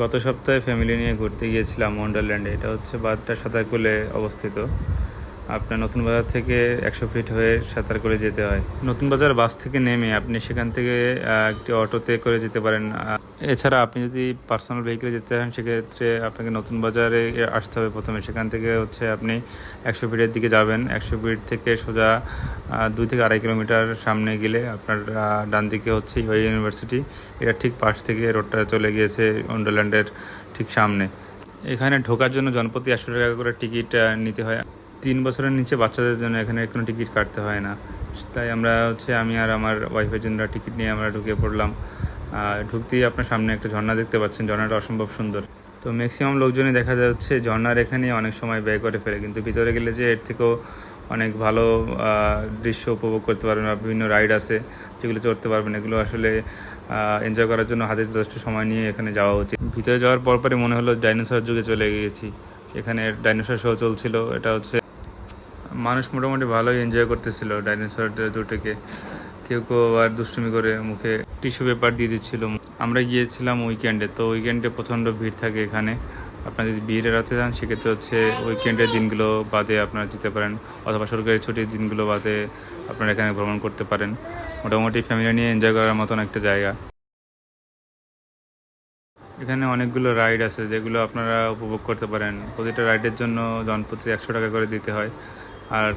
গত সপ্তাহে ফ্যামিলি নিয়ে ঘুরতে গিয়েছিলাম ওয়ান্ডারল্যান্ডে। এটা হচ্ছে বাড্ডা সাঁতারকুলে অবস্থিত। আপনার নতুন বাজার থেকে 100 ফিট হয়ে সাঁতারকুলে যেতে হয়। নতুন বাজার বাস থেকে নেমে আপনি সেখান থেকে একটি অটোতে করে যেতে পারেন। এছাড়া আপনি যদি পার্সোনাল ভেহিকেলে যেতে চান সেক্ষেত্রে আপনাকে নতুন বাজারে আসতে হবে প্রথমে। সেখান থেকে হচ্ছে আপনি 100 ফিটের দিকে যাবেন। 100 ফিট থেকে সোজা 2 থেকে 2.5 কিলোমিটার সামনে গেলে আপনার ডান দিকে হচ্ছে ইউআই ইউনিভার্সিটি। এটা ঠিক পাশ থেকে রোডটা চলে গিয়েছে ওয়ান্ডারল্যান্ডের ঠিক সামনে। এখানে ঢোকার জন্য জনপ্রতি 100 টাকা করে টিকিট নিতে হয়। 3 বছরের নিচে বাচ্চাদের জন্য এখানে কোনো টিকিট কাটতে হয় না। তাই আমরা হচ্ছে আমি আর আমার ওয়াইফের জন্য টিকিট নিয়ে আমরা ঢুকে পড়লাম। ঢুকতেই আপনার সামনে একটা ঝর্ণা দেখতে পাচ্ছেন। ঝর্ণাটা অসম্ভব সুন্দর। তো ম্যাক্সিমাম লোকজনই দেখা যাচ্ছে ঝর্ণার এখানে অনেক সময় ব্যয় করে ফেলে, কিন্তু ভিতরে গেলে যে এর থেকেও অনেক ভালো দৃশ্য উপভোগ করতে পারবেন। বা বিভিন্ন রাইড আছে যেগুলো চড়তে পারবেন। এগুলো আসলে এনজয় করার জন্য হাতে যথেষ্ট সময় নিয়ে এখানে যাওয়া উচিত। ভিতরে যাওয়ার পরপরই মনে হলো ডাইনোসর যুগে চলে গিয়েছি। এখানে ডাইনোসর শো চলছিল। এটা হচ্ছে মানুষ মোটামুটি ভালোই এনজয় করতেছিল ডাইনোসরদের দুটোকে। কেউ কেউ আবার দুষ্টুমি করে মুখে টিস্যু পেপার দিয়ে দিচ্ছিল। আমরা গিয়েছিলাম উইকেন্ডে, তো উইকেন্ডে প্রচণ্ড ভিড় থাকে এখানে। আপনারা যদি ভিড়ে রাখতে চান সেক্ষেত্রে হচ্ছে উইকেন্ডের দিনগুলো বাদে আপনারা যেতে পারেন, অথবা সরকারি ছুটির দিনগুলো বাদে আপনারা এখানে ভ্রমণ করতে পারেন। মোটামুটি ফ্যামিলি নিয়ে এনজয় করার মতন একটা জায়গা। এখানে অনেকগুলো রাইড আছে যেগুলো আপনারা উপভোগ করতে পারেন। প্রতিটা রাইডের জন্য জনপ্রতি 100 টাকা করে দিতে হয়। আর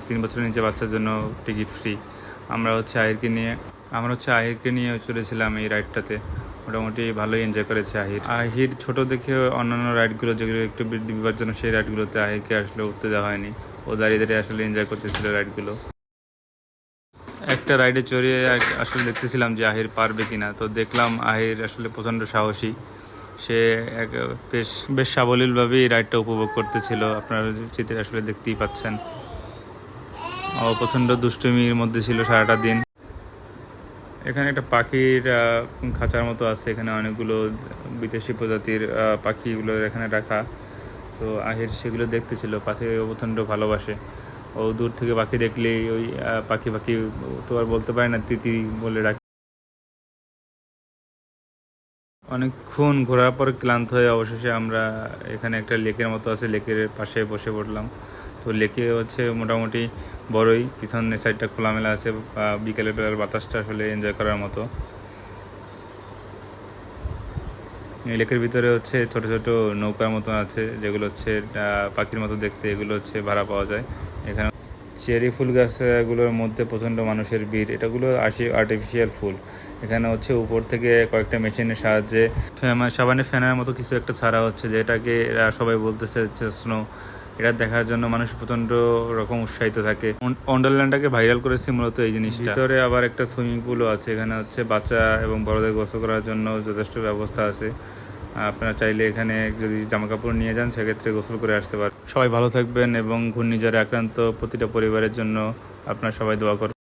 3 বছরের নিচে বাচ্চার জন্য টিকিট ফ্রি। আমরা হচ্ছে আহিরকে নিয়ে চলেছিলাম এই রাইডটাতে। মোটামুটি ভালোই এনজয় করেছে আহির। আহির ছোট দেখে অন্যান্য রাইডগুলো যেগুলো একটু বিপজ্জনক সেই রাইডগুলোতে আহিরকে আসলে উঠতে দেওয়া হয়নি। ও দাঁড়িয়ে দাঁড়িয়ে আসলে এনজয় করতেছিল রাইডগুলো। একটা রাইডে চড়িয়ে আসলে দেখতেছিলাম যে আহির পারবে কিনা। তো দেখলাম আহির আসলে প্রচণ্ড সাহসী। সে এক বেশ বেশ সাবলীলভাবেই রাইডটা উপভোগ করতেছিল। আপনারা চিত্রে আসলে দেখতেই পাচ্ছেন। ও প্রচণ্ড দুষ্টুমির মধ্যে ছিল সারাটা দিন। এখানে একটা পাখির খাঁচার মতো আছে। এখানে অনেকগুলো বিদেশি প্রজাতির পাখিগুলো এখানে রাখা। তো আহির সেগুলো দেখতেছিল। পাখি প্রচণ্ড ভালোবাসে। ও দূর থেকে পাখি দেখলেই ওই পাখি পাখি তো আর বলতে পারে না, তিতি বলে ডাকে। অনেকক্ষণ ঘোরার পর ক্লান্ত হয়ে অবশেষে আমরা এখানে একটা লেকের মতো আছে, লেকের পাশে বসে পড়লাম। তো লেকে হচ্ছে মোটামুটি বড়ই, পিছনের সাইডটা খোলামেলা আছে। বিকেলের বেলার বাতাসটা আসলে এনজয় করার মতো। এই লেকের ভিতরে হচ্ছে ছোট ছোট নৌকার মতন আছে যেগুলো হচ্ছে পাখির মতো দেখতে। এগুলো হচ্ছে ভাড়া পাওয়া যায় এখানে। চেরি ফুল গাছগুলোর মধ্যে প্রচণ্ড মানুষের ভিড়। এটাগুলো আর্টিফিশিয়াল ফুল। এখানে হচ্ছে উপর থেকে কয়েকটা মেশিনের সাহায্যে সাবানের ফ্যানের মতো কিছু একটা ছাড়া হচ্ছে, যেটাকে এরা সবাই বলতেছে হচ্ছে স্নো। এটা দেখার জন্য মানুষ প্রচণ্ড রকম উৎসাহিত থাকে। ওয়ান্ডারল্যান্ডটাকে ভাইরাল করেছে মূলত এই জিনিসটা। ভিতরে আবার একটা সুইমিং পুলও আছে। এখানে হচ্ছে বাচ্চা এবং বড়দের গোসল করার জন্য যথেষ্ট ব্যবস্থা আছে। আপনারা চাইলে এখানে যদি জামা কাপড় নিয়ে যান সেক্ষেত্রে গোসল করে আসতে পারেন। সবাই ভালো থাকবেন এবং ঘূর্ণিঝড়ে আক্রান্ত প্রতিটা পরিবারের জন্য আপনারা সবাই দোয়া করবেন।